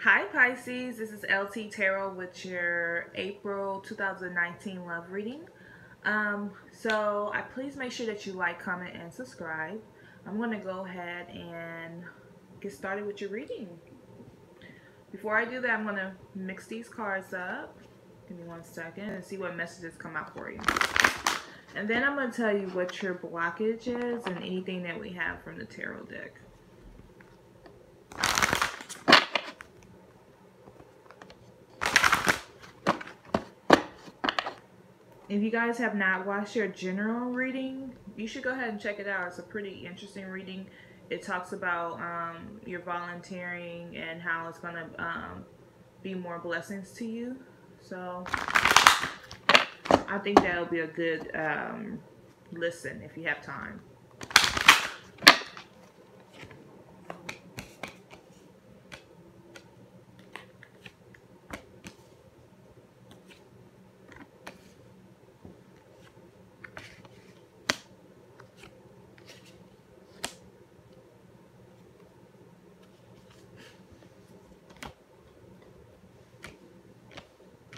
Hi Pisces, this is LT Tarot with your April 2019 love reading. Please make sure that you like, comment, and subscribe. I'm going to go ahead and get started with your reading. Before I do that, I'm going to mix these cards up. Give me 1 second and see what messages come out for you. And then I'm going to tell you what your blockage is and anything that we have from the tarot deck. If you guys have not watched your general reading, you should go ahead and check it out. It's a pretty interesting reading. It talks about your volunteering and how it's going to be more blessings to you. So I think that'll be a good listen if you have time.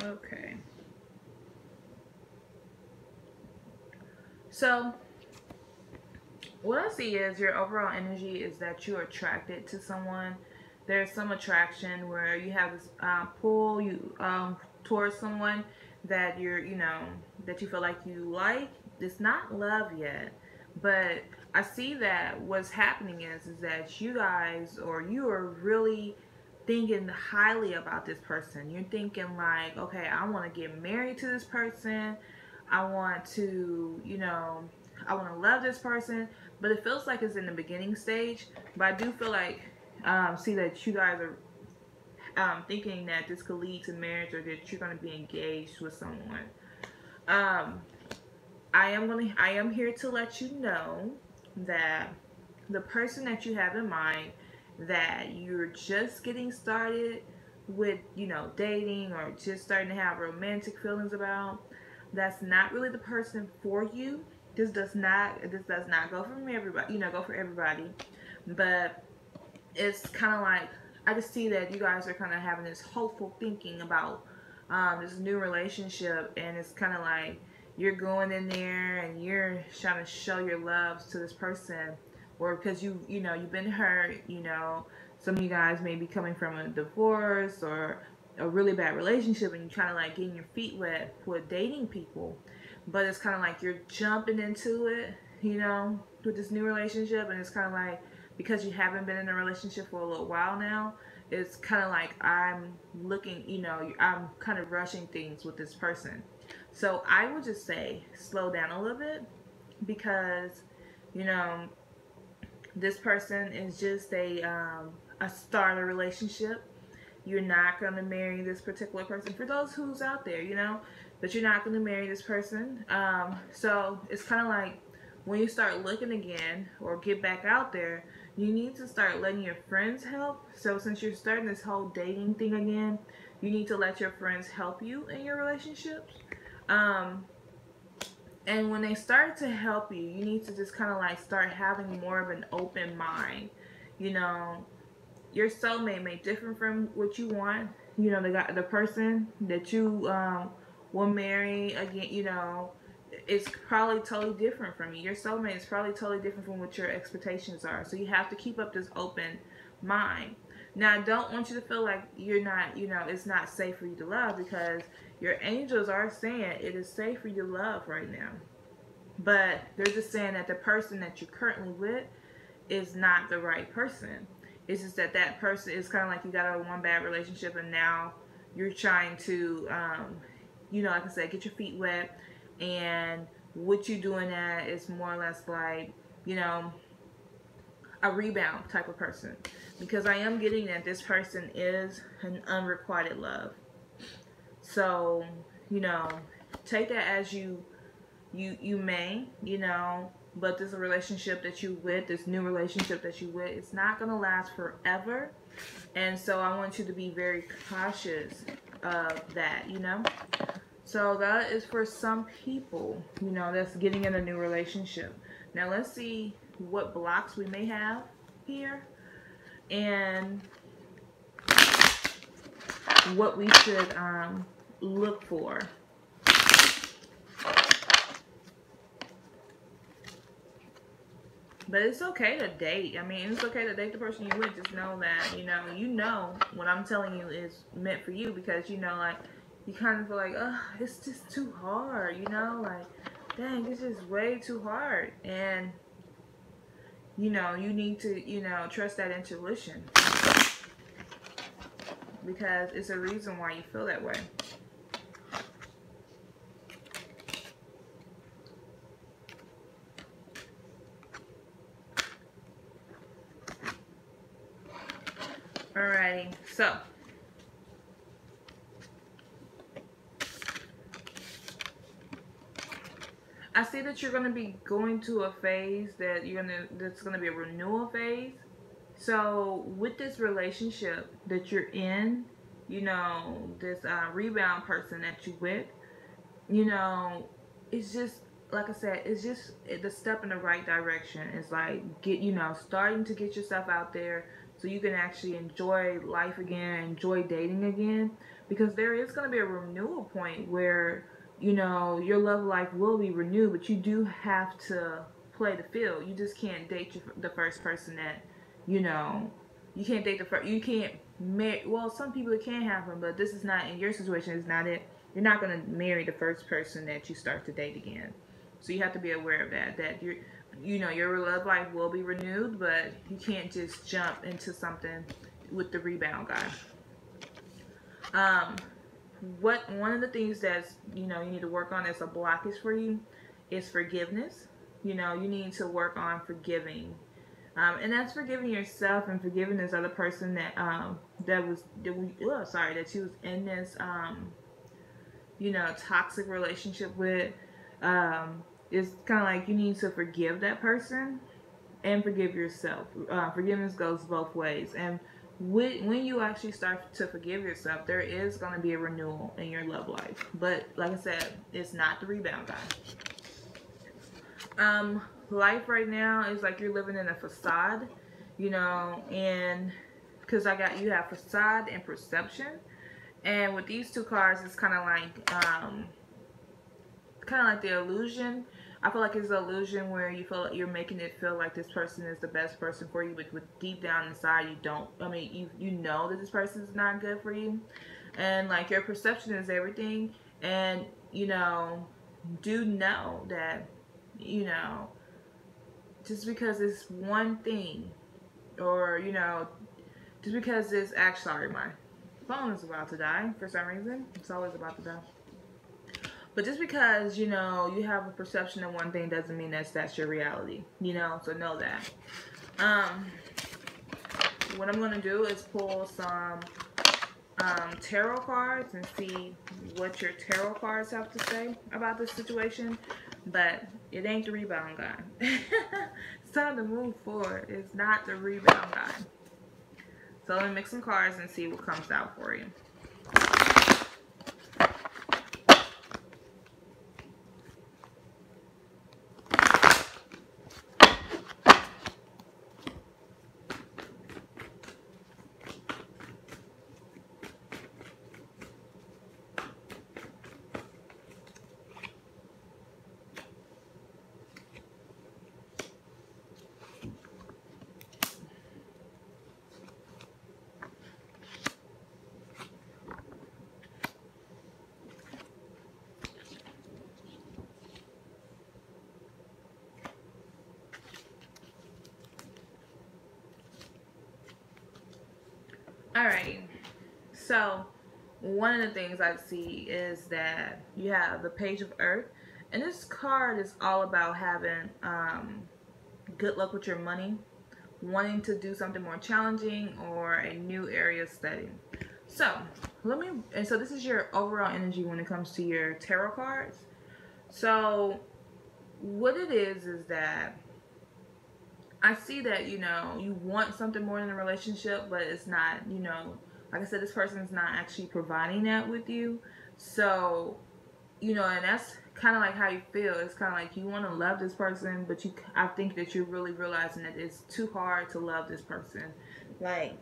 Okay. So what I see is your overall energy is that you're attracted to someone. There's some attraction where you have this pull towards someone that that you feel like you like. It's not love yet, but I see that what's happening is that you guys, or you are really thinking highly about this person. You're thinking like, okay, I want to get married to this person. I want to, I want to love this person. But it feels like it's in the beginning stage. But I do feel like, see that you guys are thinking that this could lead to marriage, or that you're going to be engaged with someone. I am here to let you know that the person that you have in mind, that you're just getting started with, dating, or just starting to have romantic feelings about, that's not really the person for you. This does not go for everybody, go for everybody. But it's kind of like, I just see that you guys are kind of having this hopeful thinking about this new relationship, and it's kind of like you're going in there and you're trying to show your love to this person, or because you've been hurt. Some of you guys may be coming from a divorce or a really bad relationship, and you're trying to like getting your feet wet with dating people. But it's kind of like you're jumping into it, with this new relationship, and it's kind of like, because you haven't been in a relationship for a little while now, it's kind of like I'm looking, I'm kind of rushing things with this person. So I would just say slow down a little bit, because this person is just a starter relationship. You're not going to marry this particular person. For those who's out there, but you're not going to marry this person. So it's kind of like, when you start looking again, or get back out there, you need to start letting your friends help. So since you're starting this whole dating thing again, you need to let your friends help you in your relationships. And when they start to help you, you need to just kind of like start having more of an open mind. Your soulmate may differ from what you want. The person that you will marry again, it's probably totally different from you. Your soulmate is probably totally different from what your expectations are. So you have to keep up this open mind. Now, I don't want you to feel like you're not, it's not safe for you to love, because your angels are saying it is safe for you to love right now. But they're just saying that the person that you're currently with is not the right person. It's just that person is kind of like, you got out of one bad relationship, and now you're trying to, like I said, get your feet wet. And what you're doing at is more or less like, a rebound type of person. Because I am getting that this person is an unrequited love. So, take that as you may, but this relationship that you with, this new relationship that you with, it's not going to last forever. And so I want you to be very cautious of that, So that is for some people, that's getting in a new relationship. Now let's see what blocks we may have here. And what we should look for. But it's okay to date. I mean, it's okay to date the person you with. Just know that, you know what I'm telling you is meant for you, because, like, you kind of feel like, oh, it's just too hard, like, dang, it's just way too hard. And, you need to, trust that intuition, because it's a reason why you feel that way. Alrighty, so I see that you're gonna be going to a phase that's gonna be a renewal phase. So with this relationship that you're in, this rebound person that you with, it's just, like I said, it's just the step in the right direction. It's like starting to get yourself out there so you can actually enjoy life again, enjoy dating again, because there is going to be a renewal point where your love life will be renewed, but you do have to play the field. You just can't date the first person that you can't date the first. You can't marry. Well, some people it can happen, but this is not in your situation. It's not it. You're not going to marry the first person that you start to date again. So you have to be aware of that. That your love life will be renewed, but you can't just jump into something with the rebound guy. One of the things that's you need to work on as a blockage for you is forgiveness. You need to work on forgiving, and that's forgiving yourself and forgiving this other person that she was in this toxic relationship with. It's kind of like you need to forgive that person and forgive yourself. Forgiveness goes both ways, and when you actually start to forgive yourself, there is going to be a renewal in your love life. But like I said, it's not the rebound guy. Life right now is like you're living in a facade, and because you have facade and perception, and with these two cards, it's kind of like the illusion. I feel like it's an illusion where you feel like you're making it feel like this person is the best person for you, but deep down inside you don't. I mean, you know that this person is not good for you, and like your perception is everything. And do know that just because it's one thing, or just because it's actually, sorry, my phone is about to die for some reason. It's always about to die. But just because, you have a perception of one thing doesn't mean that's your reality, so know that. What I'm going to do is pull some tarot cards and see what your tarot cards have to say about this situation. But it ain't the rebound guy. It's time to move forward. It's not the rebound guy. So let me mix some cards and see what comes out for you. Alrighty, so one of the things I see is that you have the Page of Earth, and this card is all about having good luck with your money, wanting to do something more challenging, or a new area of study. So so this is your overall energy when it comes to your tarot cards. So what it is that I see that, you want something more in a relationship, but it's not, like I said, this person is not actually providing that with you. So, and that's kind of like how you feel. It's kind of like you want to love this person, but I think that you're really realizing that it's too hard to love this person. Like,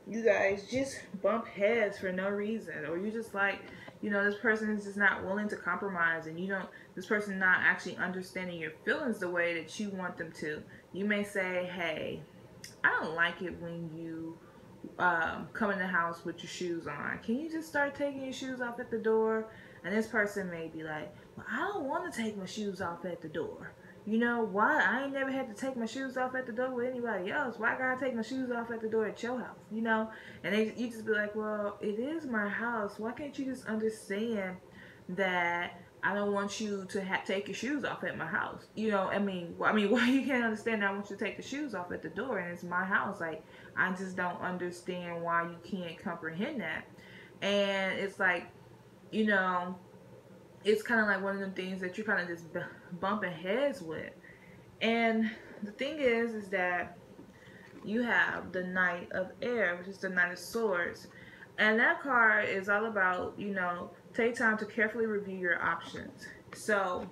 you guys just bump heads for no reason, or you just like, this person is just not willing to compromise, and this person not actually understanding your feelings the way that you want them to. You may say, hey, I don't like it when you come in the house with your shoes on. Can you just start taking your shoes off at the door? And this person may be like, well, I don't want to take my shoes off at the door. Why? I ain't never had to take my shoes off at the door with anybody else. Why I gotta take my shoes off at the door at your house? And you just be like, well, it is my house. Why can't you just understand that I don't want you to take your shoes off at my house? Why you can't understand that I want you to take the shoes off at the door and it's my house? Like, I just don't understand why you can't comprehend that. And it's like, it's kind of like one of them things that you're kind of just bumping heads with. And the thing is that you have the Knight of Air, which is the Knight of Swords. And that card is all about, take time to carefully review your options. So,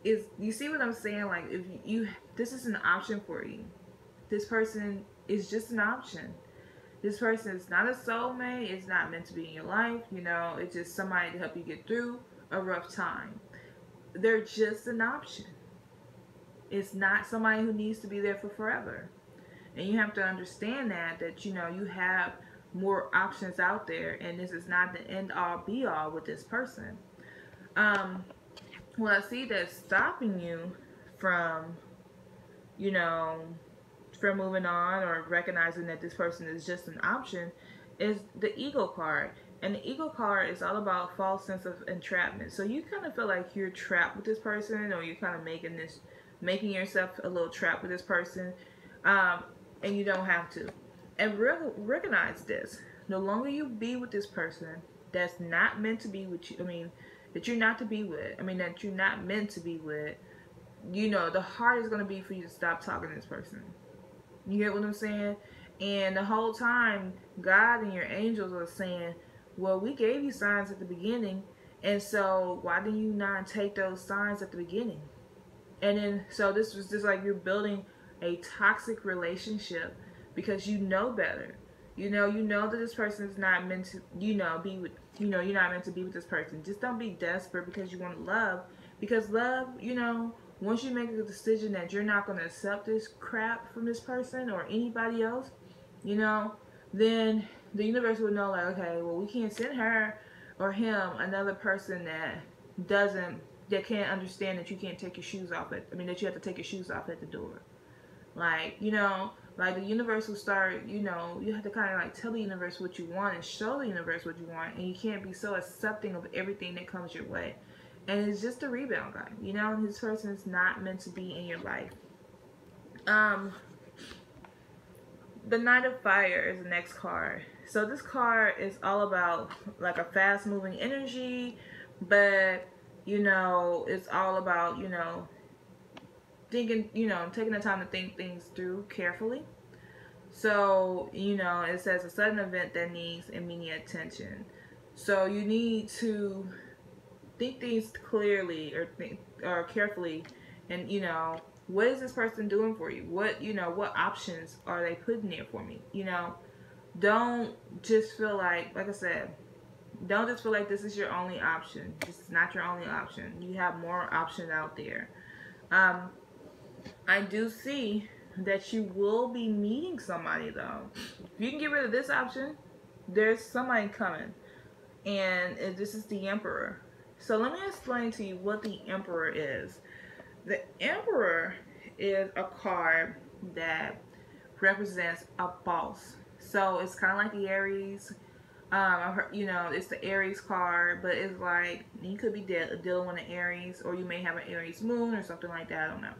you see what I'm saying? Like, if this is an option for you. This person is just an option. This person is not a soulmate. It's not meant to be in your life. It's just somebody to help you get through a rough time. They're just an option. It's not somebody who needs to be there for forever. And you have to understand that you have more options out there, and this is not the end all be all with this person. What I see that's stopping you from, from moving on or recognizing that this person is just an option is the ego card. And the ego card is all about false sense of entrapment. So you kind of feel like you're trapped with this person, or you're kind of making yourself a little trapped with this person, and you don't have to. And recognize this. The longer you be with this person that's not meant to be with you, that you're not to be with, that you're not meant to be with, the harder it's going to be for you to stop talking to this person. You get what I'm saying? And the whole time, God and your angels are saying, well, we gave you signs at the beginning, and so why didn't you not take those signs at the beginning? And then, so this was just like you're building a toxic relationship because you know better. You know that this person is not meant to, be with, you're not meant to be with this person. Just don't be desperate because you want love. Because love, once you make a decision that you're not going to accept this crap from this person or anybody else, then the universe will know, like, okay, well, we can't send her or him another person that can't understand that you can't take your shoes off that you have to take your shoes off at the door. Like, like the universe will start, you have to kind of like tell the universe what you want and show the universe what you want, and you can't be so accepting of everything that comes your way. And it's just a rebound guy, this person is not meant to be in your life. The Knight of Fire is the next card. So this card is all about like a fast moving energy, but it's all about, thinking, taking the time to think things through carefully. So, it says a sudden event that needs immediate attention. So you need to think things clearly or carefully, and what is this person doing for you? What options are they putting there for me? Don't just feel like I said, don't just feel like this is your only option. This is not your only option. You have more options out there. I do see that you will be meeting somebody though. If you can get rid of this option, there's somebody coming, and this is the Emperor. So let me explain to you what the Emperor is. The Emperor is a card that represents a boss. So it's kind of like the Aries. It's the Aries card, but it's like you could be dealing with an Aries, or you may have an Aries moon or something like that. I don't know.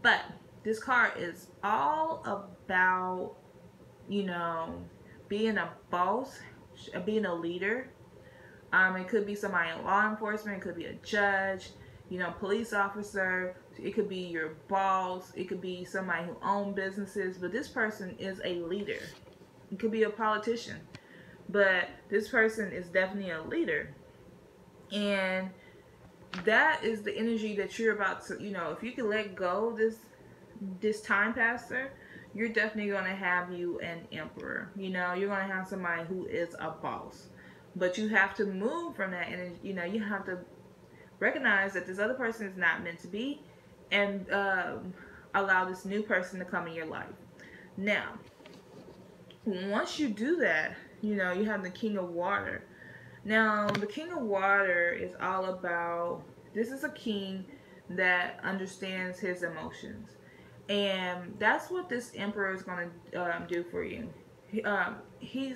But this card is all about, being a boss, being a leader. It could be somebody in law enforcement. It could be a judge, police officer. It could be your boss. It could be somebody who owns businesses. But this person is a leader. It could be a politician. But this person is definitely a leader. And that is the energy that you're about to, if you can let go of this time passer, you're definitely going to have you an emperor. You know, you're going to have somebody who is a boss. But you have to move from that, and you know, you have to recognize that this other person is not meant to be, and allow this new person to come in your life. Now, once you do that, you know, you have the King of Water. Now, the King of Water is all about, this is a king that understands his emotions. And that's what this emperor is going to do for you. He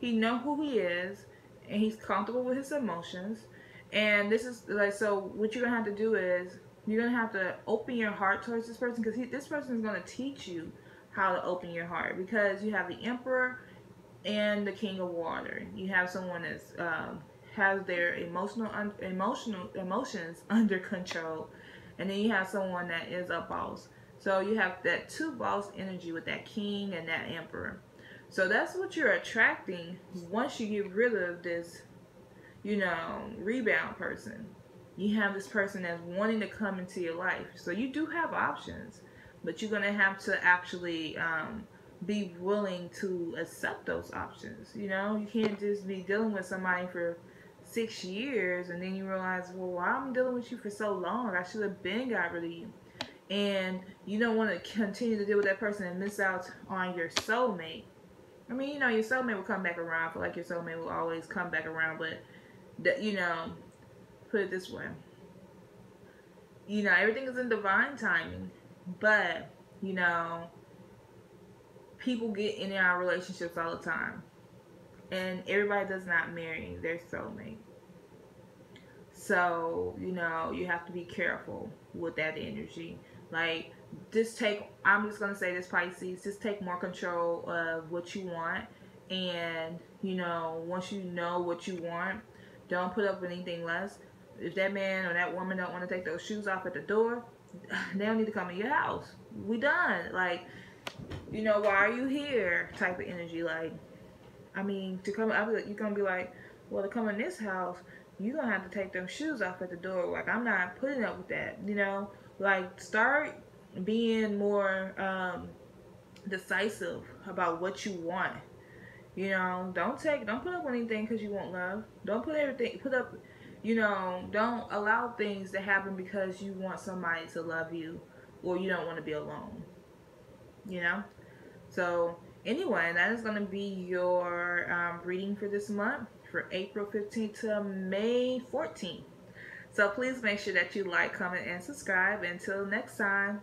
know who he is, and he's comfortable with his emotions. And this is like, so what you're gonna have to do is you're gonna have to open your heart towards this person, because this person is gonna teach you how to open your heart, because you have the emperor and the King of Water. You have someone that's has their emotions under control, and then you have someone that is a boss. So you have that two boss energy with that king and that emperor. So that's what you're attracting once you get rid of this, you know, rebound person. You have this person that's wanting to come into your life. So you do have options, but you're going to have to actually be willing to accept those options. You know, you can't just be dealing with somebody for 6 years and then you realize, well, why am I dealing with you for so long? I should have been got rid of you. And you don't want to continue to deal with that person and miss out on your soulmate. I mean, you know, your soulmate will come back around. I feel like your soulmate will always come back around, but, you know, put it this way. You know, everything is in divine timing, but, you know, people get in our relationships all the time, and everybody does not marry their soulmate. So, you know, you have to be careful with that energy. Like, I'm just going to say this, Pisces, just take more control of what you want. And, you know, once you know what you want, don't put up with anything less. If that man or that woman don't want to take those shoes off at the door, they don't need to come in your house. We done. Like, you know, why are you here? Type of energy. Like, I mean, you're going to be like, well, to come in this house, you're going to have to take those shoes off at the door. Like, I'm not putting up with that, you know? Like, start being more decisive about what you want. You know, don't put up with anything because you want love. Don't you know, don't allow things to happen because you want somebody to love you or you don't want to be alone. You know? So, anyway, that is going to be your reading for this month, for April 15th to May 14th. So please make sure that you like, comment, and subscribe. Until next time.